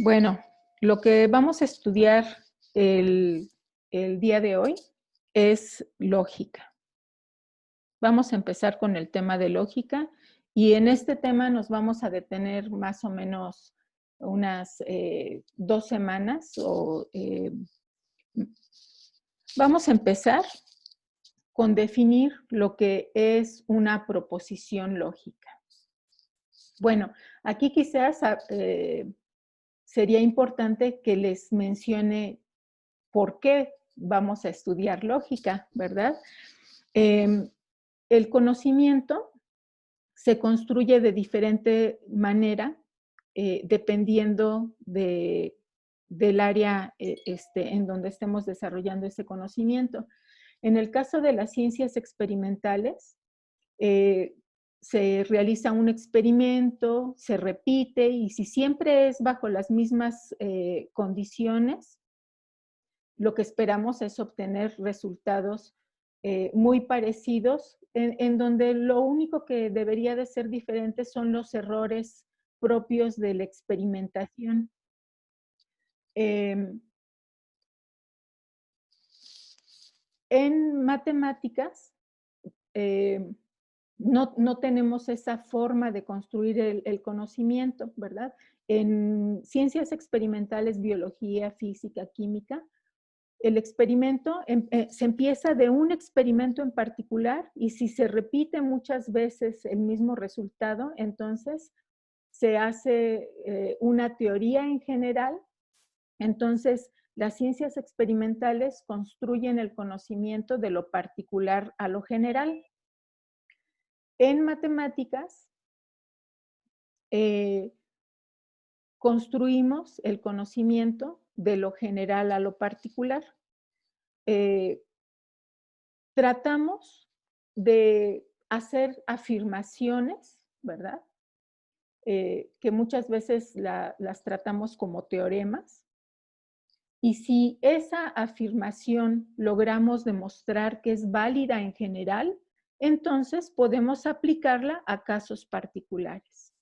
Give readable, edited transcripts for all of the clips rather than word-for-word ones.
Bueno, lo que vamos a estudiar el, el día de hoy es lógica. Vamos a empezar con el tema de lógica y en este tema nos vamos a detener más o menos unas 2 semanas. Vamos a empezar con definir lo que es una proposición lógica. Bueno, aquí quizás sería importante que les mencione por qué vamos a estudiar lógica, ¿verdad? El conocimiento se construye de diferente manera dependiendo del área en donde estemos desarrollando ese conocimiento. En el caso de las ciencias experimentales, se realiza un experimento, se repite, y si siempre es bajo las mismas condiciones, lo que esperamos es obtener resultados muy parecidos, en donde lo único que debería de ser diferente son los errores propios de la experimentación. En matemáticas, no tenemos esa forma de construir el conocimiento, ¿verdad? En ciencias experimentales, biología, física, química, el experimento se empieza de un experimento en particular y si se repite muchas veces el mismo resultado, entonces se hace una teoría en general. Entonces, las ciencias experimentales construyen el conocimiento de lo particular a lo general. En matemáticas, construimos el conocimiento de lo general a lo particular. Tratamos de hacer afirmaciones, ¿verdad? Que muchas veces las tratamos como teoremas. Y si esa afirmación logramos demostrar que es válida en general, entonces podemos aplicarla a casos particulares.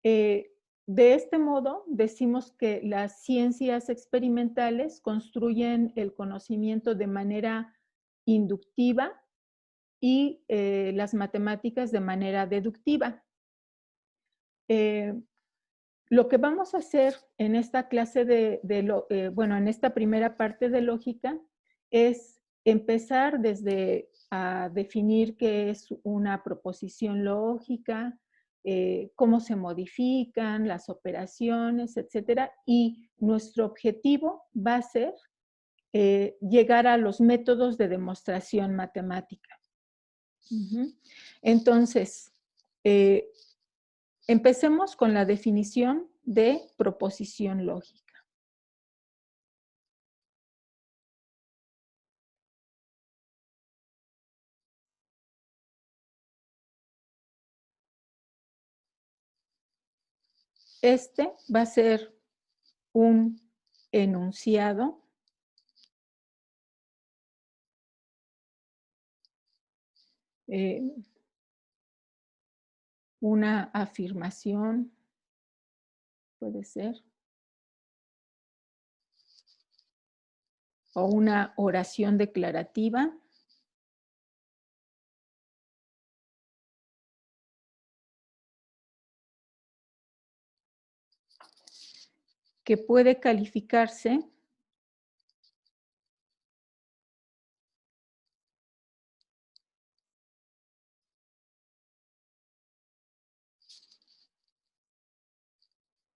De este modo, decimos que las ciencias experimentales construyen el conocimiento de manera inductiva y las matemáticas de manera deductiva. Lo que vamos a hacer en esta clase en esta primera parte de lógica es empezar desde a definir qué es una proposición lógica, cómo se modifican las operaciones, etcétera. Y nuestro objetivo va a ser llegar a los métodos de demostración matemática. Entonces, empecemos con la definición de proposición lógica. Este va a ser un enunciado una afirmación, puede ser, o una oración declarativa, que puede calificarse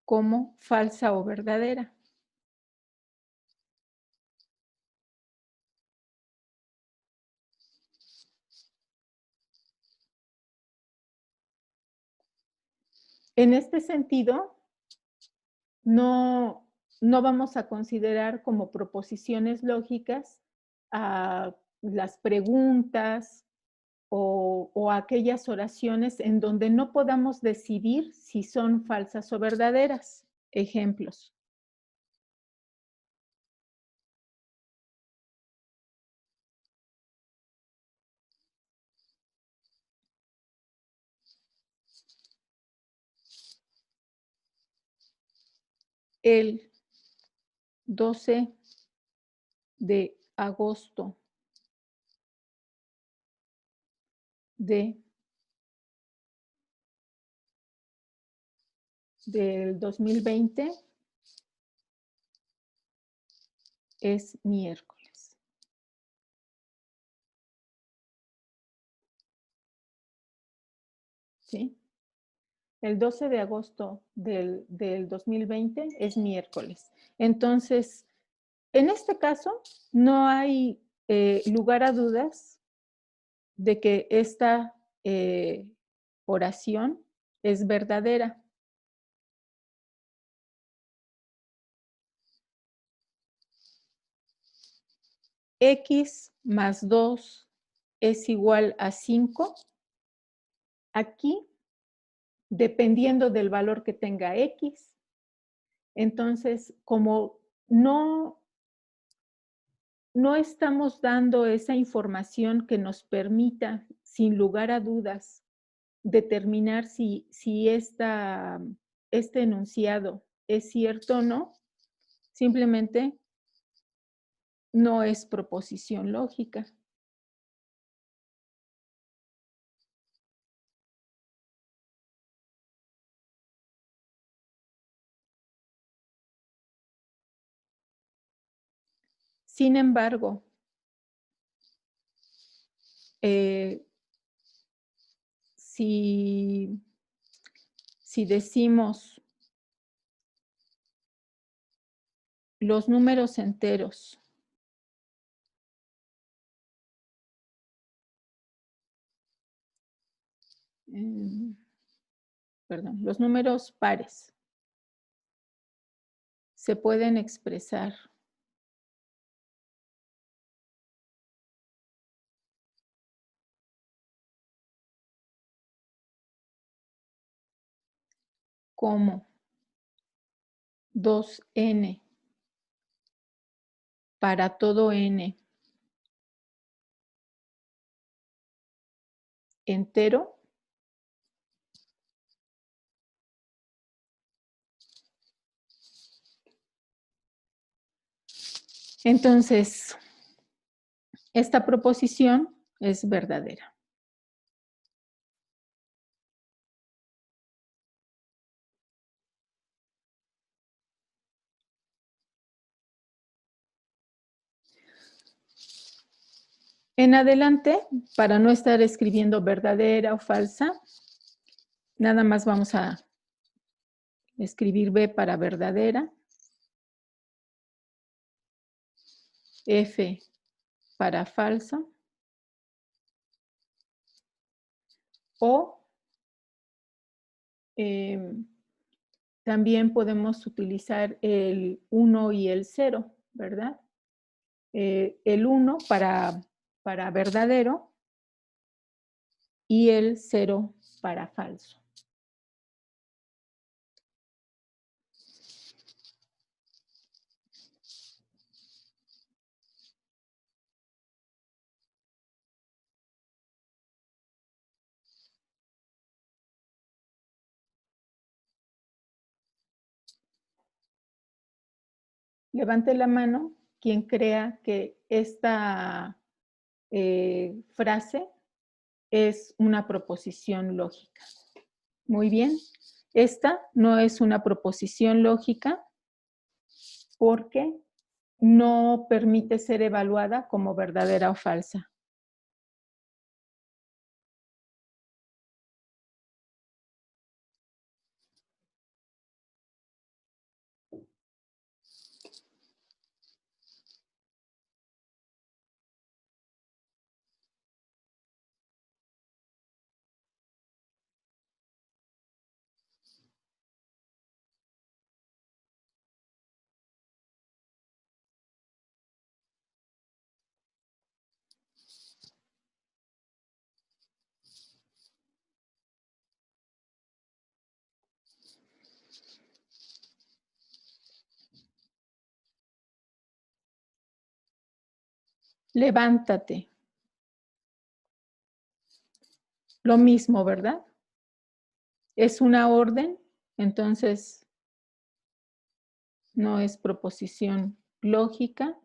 como falsa o verdadera. En este sentido, no vamos a considerar como proposiciones lógicas a las preguntas o aquellas oraciones en donde no podamos decidir si son falsas o verdaderas. Ejemplos. el 12 de agosto del 2020 es miércoles. ¿Sí? El 12 de agosto del 2020 es miércoles. Entonces, en este caso, no hay lugar a dudas de que esta oración es verdadera. X más 2 es igual a 5. Aquí, dependiendo del valor que tenga X, entonces, como no estamos dando esa información que nos permita, sin lugar a dudas, determinar si este enunciado es cierto o no, simplemente no es proposición lógica. Sin embargo, si decimos los números enteros perdón, los números pares se pueden expresar como 2n para todo n entero, entonces esta proposición es verdadera. En adelante, para no estar escribiendo verdadera o falsa, nada más vamos a escribir B para verdadera, F para falsa, o también podemos utilizar el 1 y el 0, ¿verdad? El 1 para verdadero y el 0 para falso. Levante la mano quien crea que esta frase es una proposición lógica. Muy bien. Esta no es una proposición lógica porque no permite ser evaluada como verdadera o falsa. Levántate. Lo mismo, ¿verdad? Es una orden, entonces No es proposición lógica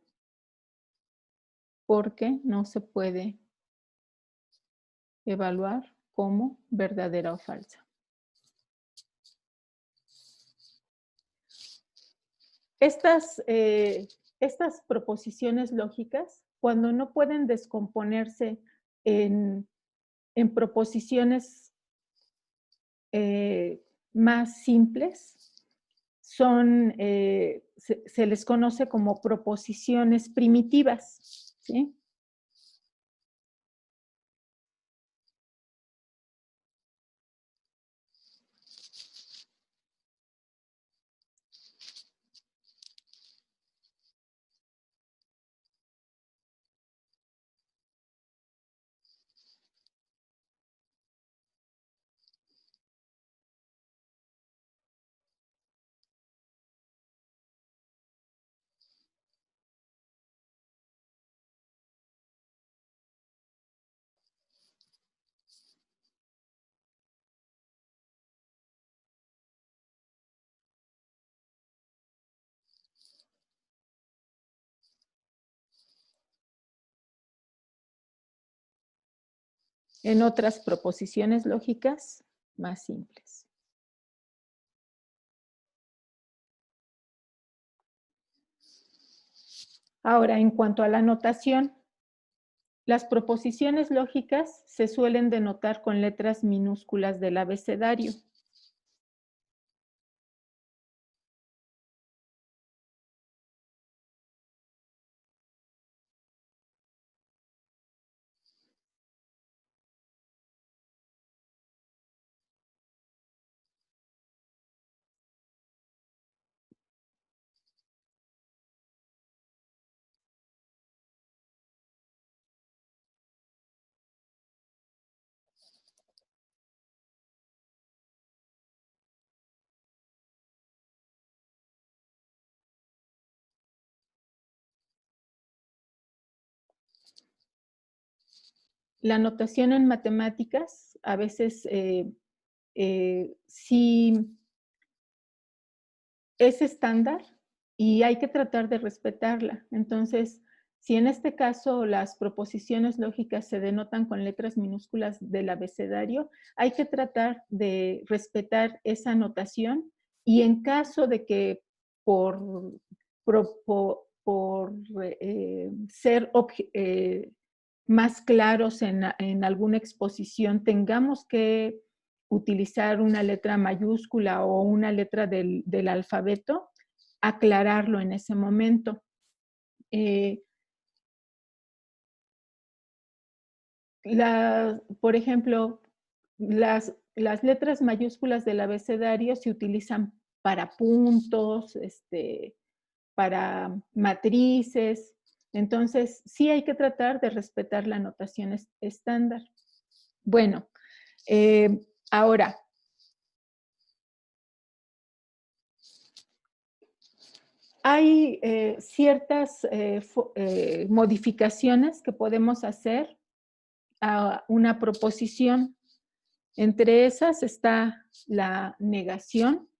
porque no se puede evaluar como verdadera o falsa. Estas proposiciones lógicas, cuando no pueden descomponerse en, en proposiciones más simples, se les conoce como proposiciones primitivas, ¿sí? En otras proposiciones lógicas más simples. Ahora, en cuanto a la notación, las proposiciones lógicas se suelen denotar con letras minúsculas del abecedario. La notación en matemáticas a veces sí es estándar y hay que tratar de respetarla. Entonces, si en este caso las proposiciones lógicas se denotan con letras minúsculas del abecedario, hay que tratar de respetar esa notación y en caso de que por, por ser más claros en alguna exposición tengamos que utilizar una letra mayúscula o una letra del alfabeto, aclararlo en ese momento. Eh, por ejemplo, las letras mayúsculas del abecedario se utilizan para puntos, para matrices. Entonces, sí hay que tratar de respetar la notación estándar. Bueno, ahora, hay ciertas modificaciones que podemos hacer a una proposición. Entre esas está la negación.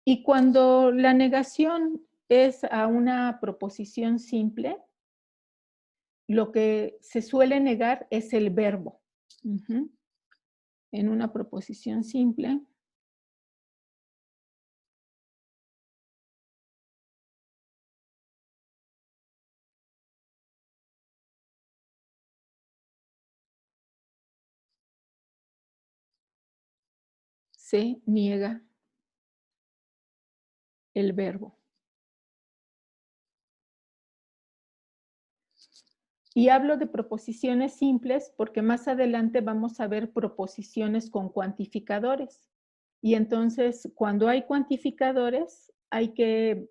Y cuando la negación es a una proposición simple, lo que se suele negar es el verbo. Ujú. En una proposición simple. Se niega el verbo. Y hablo de proposiciones simples porque más adelante vamos a ver proposiciones con cuantificadores. Y entonces, cuando hay cuantificadores, hay que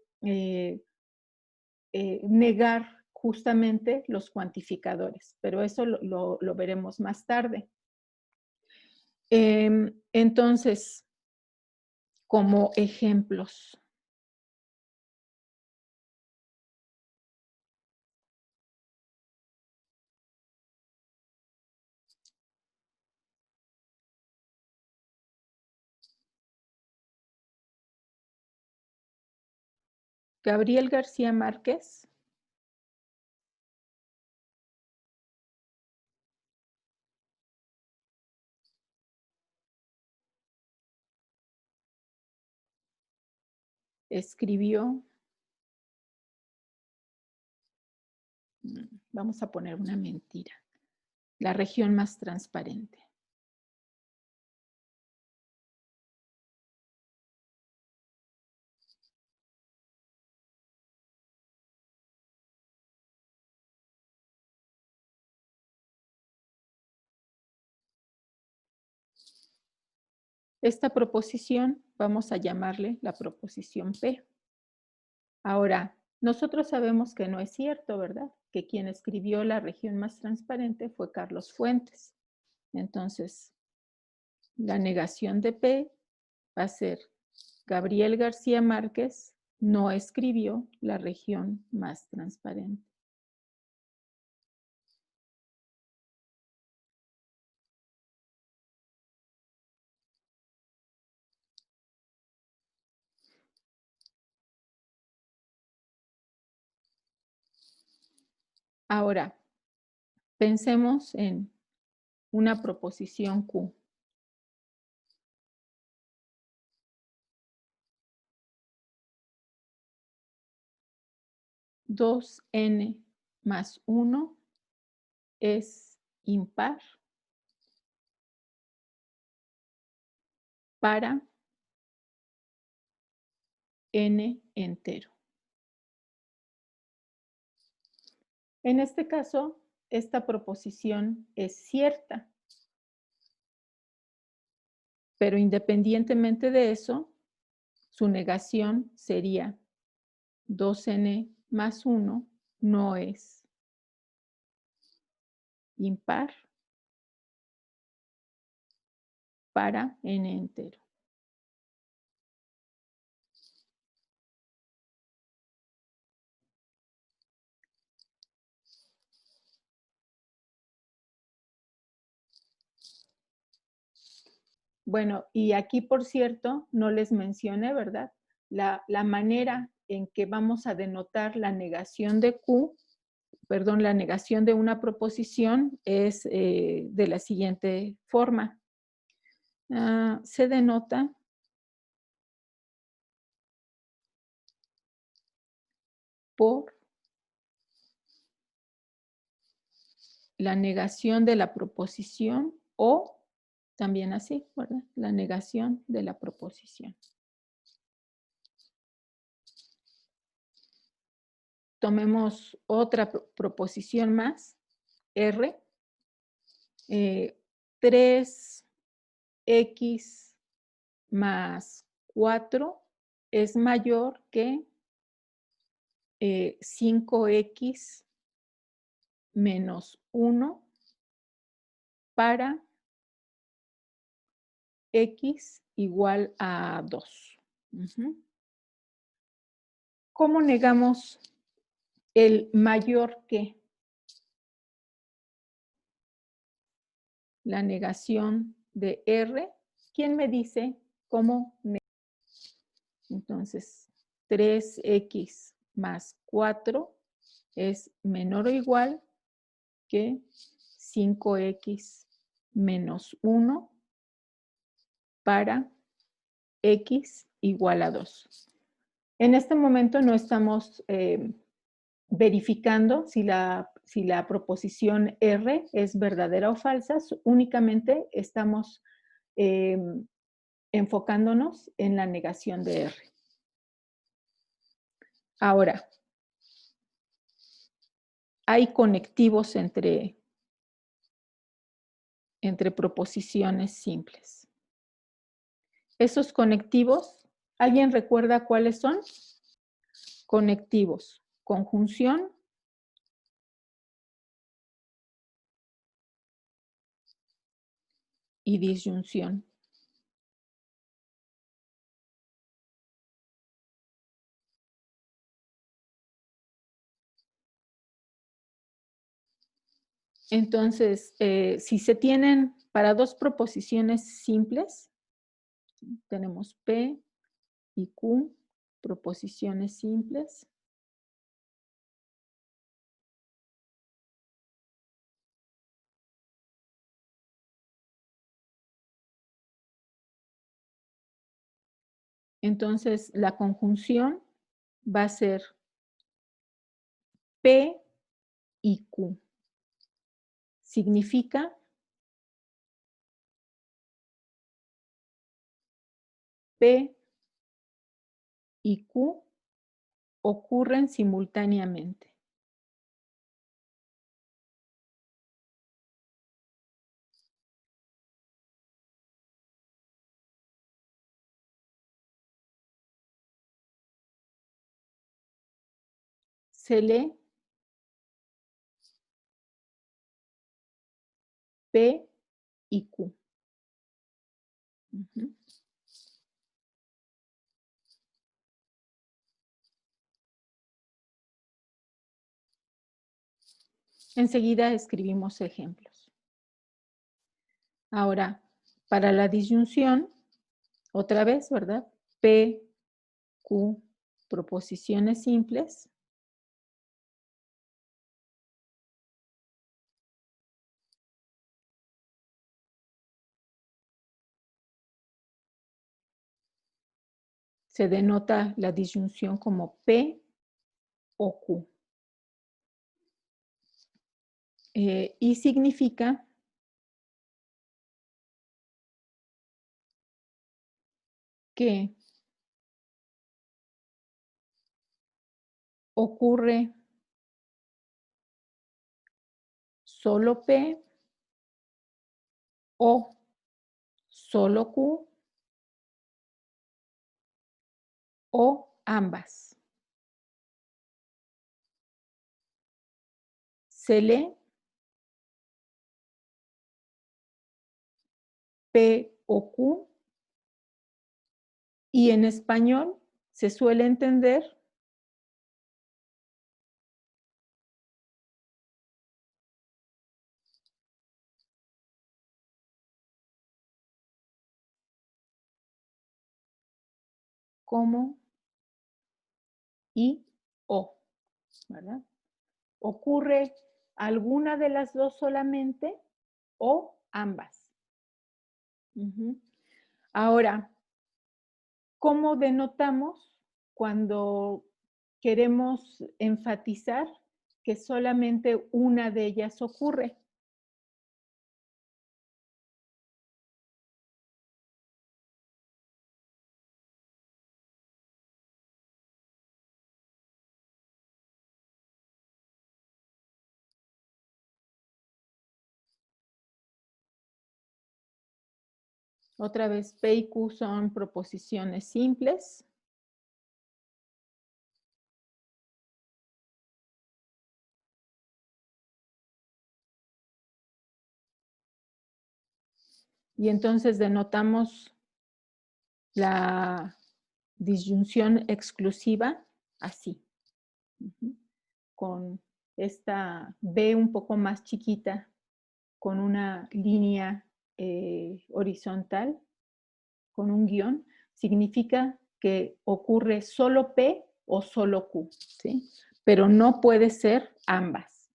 negar justamente los cuantificadores, pero eso lo veremos más tarde. Entonces, como ejemplos. Gabriel García Márquez escribió, vamos a poner una mentira, La región más transparente. Esta proposición vamos a llamarle la proposición P. Ahora, nosotros sabemos que no es cierto, ¿verdad? Que quien escribió La región más transparente fue Carlos Fuentes. Entonces, la negación de P va a ser Gabriel García Márquez no escribió La región más transparente. Ahora, pensemos en una proposición Q. 2n más 1 es impar para n entero. En este caso, esta proposición es cierta, pero independientemente de eso, su negación sería 2n más 1 no es impar para n entero. Bueno, y aquí, por cierto, no les mencioné, ¿verdad? La manera en que vamos a denotar la negación de Q, perdón, la negación de una proposición es de la siguiente forma. Se denota por la negación de la proposición o también así, ¿verdad? La negación de la proposición. Tomemos otra proposición más, R. 3x más 4 es mayor que 5x menos 1 para x igual a 2. ¿Cómo negamos el mayor que? La negación de R. ¿Quién me dice cómo negar? Entonces, 3x más 4 es menor o igual que 5x menos 1 para x igual a 2. En este momento no estamos verificando si la proposición R es verdadera o falsa, únicamente estamos enfocándonos en la negación de R. Ahora, hay conectivos entre proposiciones simples. Esos conectivos, ¿alguien recuerda cuáles son? Conectivos, conjunción y disyunción. Entonces, si se tienen para dos proposiciones simples, tenemos P y Q, proposiciones simples. Entonces, la conjunción va a ser P y Q. Significa P y Q ocurren simultáneamente. Se lee P y Q. Ujú. Enseguida escribimos ejemplos. Ahora, para la disyunción, otra vez, ¿verdad? P, Q, proposiciones simples. Se denota la disyunción como P o Q. Y significa que ocurre solo P o solo Q o ambas. Se lee P o Q y en español se suele entender como y o, ¿verdad? Ocurre alguna de las dos solamente o ambas. Ahora, ¿cómo denotamos cuando queremos enfatizar que solamente una de ellas ocurre? Otra vez, P y Q son proposiciones simples. Y entonces denotamos la disyunción exclusiva así, con esta B un poco más chiquita, con una línea horizontal, con un guión, significa que ocurre solo P o solo Q, ¿sí? Pero no puede ser ambas.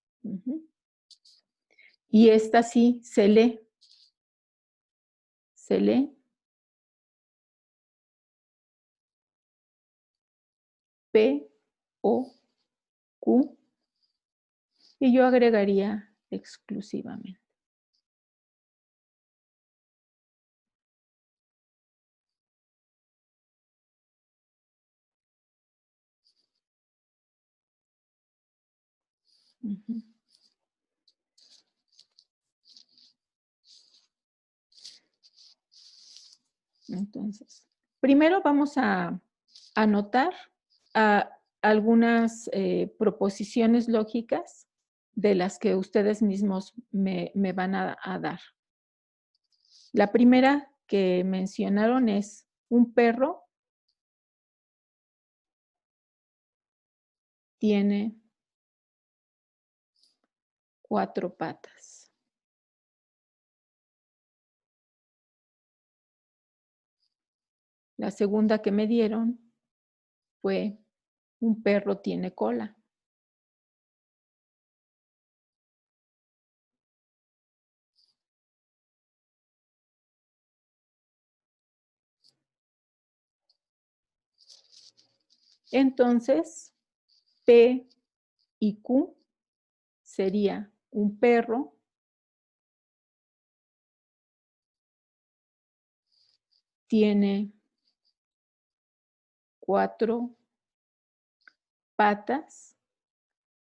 Y esta sí se lee P o Q y yo agregaría exclusivamente. Entonces, primero vamos a anotar algunas proposiciones lógicas de las que ustedes mismos me van a dar. La primera que mencionaron es un perro tiene 4 patas. La segunda que me dieron fue un perro tiene cola. Entonces, P y Q sería un perro tiene 4 patas.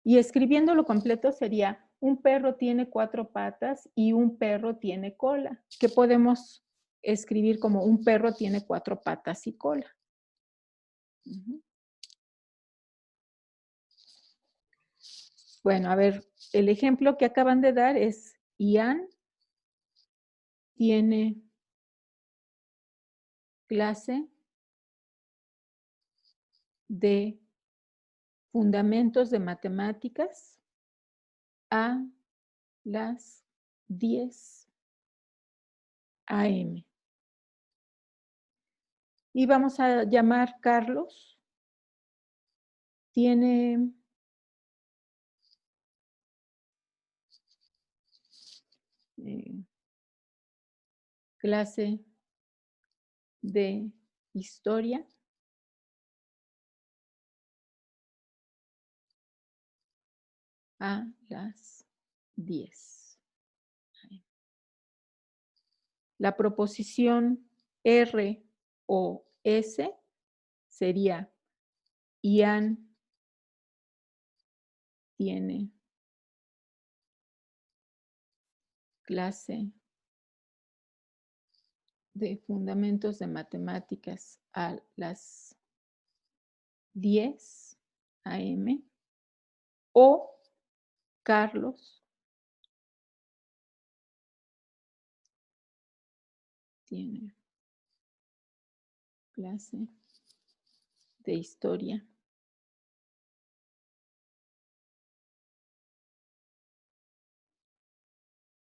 Y escribiéndolo completo sería, un perro tiene 4 patas y un perro tiene cola. ¿Qué podemos escribir como un perro tiene 4 patas y cola? Bueno, a ver, el ejemplo que acaban de dar es Ian tiene clase de fundamentos de matemáticas a las 10 a.m. Y vamos a llamar Carlos. Tiene clase de historia a las 10. La proposición R o S sería Ian tiene clase de fundamentos de matemáticas a las 10 a.m. o Carlos tiene clase de historia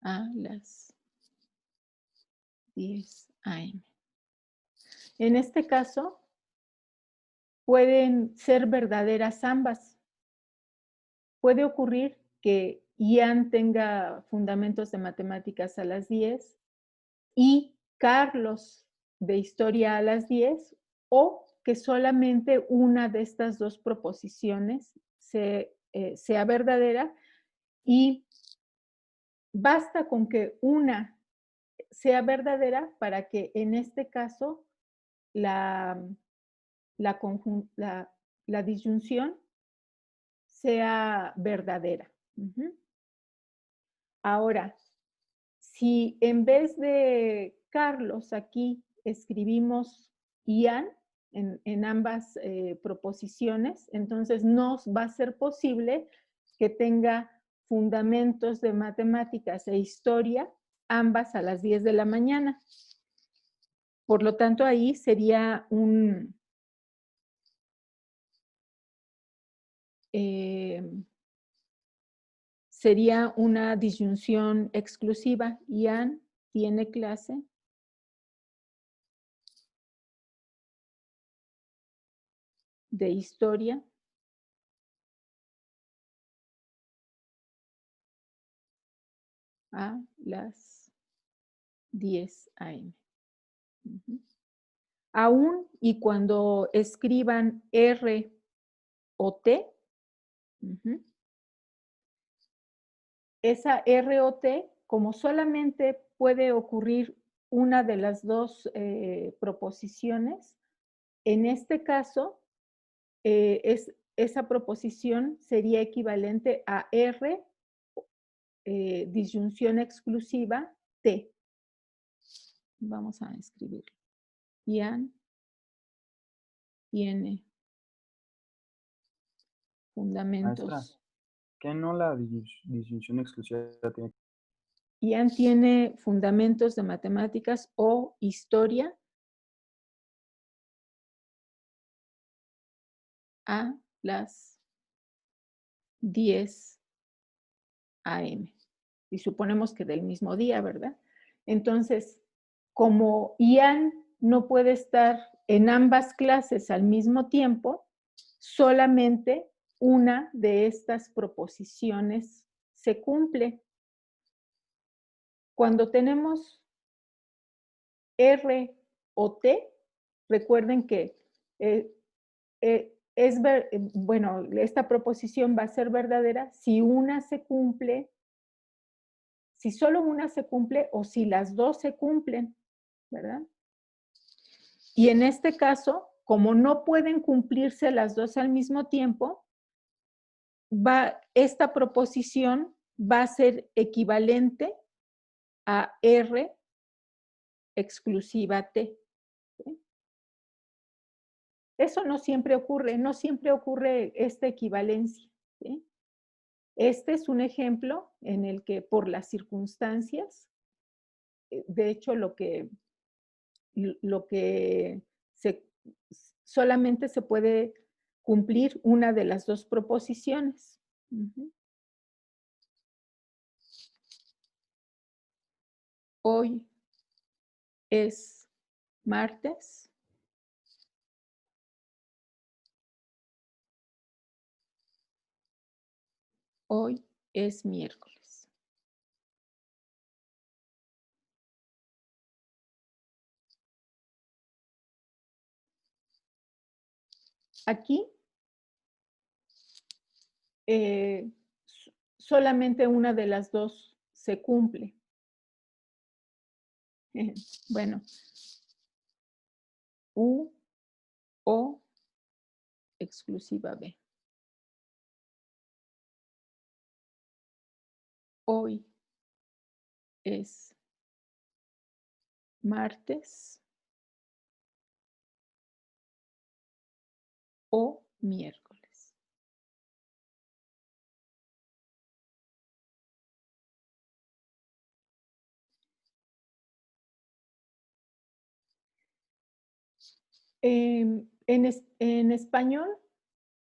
a las 10 a.m. En este caso, pueden ser verdaderas ambas. Puede ocurrir que Ian tenga fundamentos de matemáticas a las 10 y Carlos de historia a las 10, o que solamente una de estas dos proposiciones sea verdadera, y basta con que una sea verdadera para que en este caso la disyunción sea verdadera. Ahora, si en vez de Carlos aquí escribimos Ian en ambas proposiciones, entonces no va a ser posible que tenga fundamentos de matemáticas e historia ambas a las 10 de la mañana. Por lo tanto, ahí sería sería una disyunción exclusiva. Ian tiene clase de historia a las 10 a.m. Aún y cuando escriban R o T, esa R o T, como solamente puede ocurrir una de las dos proposiciones, en este caso, esa proposición sería equivalente a R, disyunción exclusiva, T. Vamos a escribirlo. Ian tiene fundamentos. Maestra, ¿qué no la disyunción exclusiva tiene? Ian tiene fundamentos de matemáticas o historia a las 10 a.m. Y suponemos que del mismo día, ¿verdad? Entonces, como Ian no puede estar en ambas clases al mismo tiempo, solamente una de estas proposiciones se cumple. Cuando tenemos R o T, recuerden que bueno, esta proposición va a ser verdadera si una se cumple, si solo una se cumple o si las dos se cumplen, ¿verdad? Y en este caso, como no pueden cumplirse las dos al mismo tiempo, esta proposición va a ser equivalente a R exclusiva T. ¿Sí? Eso no siempre ocurre esta equivalencia. ¿Sí? Este es un ejemplo en el que por las circunstancias, de hecho solamente se puede cumplir una de las dos proposiciones. Hoy es martes. Hoy es miércoles. Aquí solamente una de las dos se cumple. Bueno, U o exclusiva B. Hoy es martes o miércoles. En español,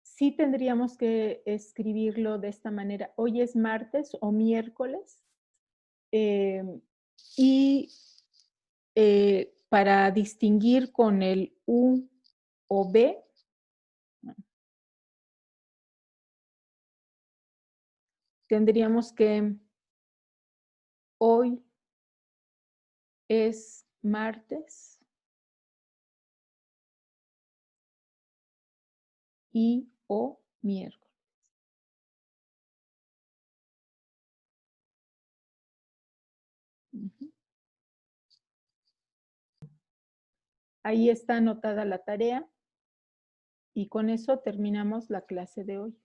sí tendríamos que escribirlo de esta manera. Hoy es martes o miércoles. Y para distinguir con el U o B, tendríamos que hoy es martes y o miércoles. Ahí está anotada la tarea y con eso terminamos la clase de hoy.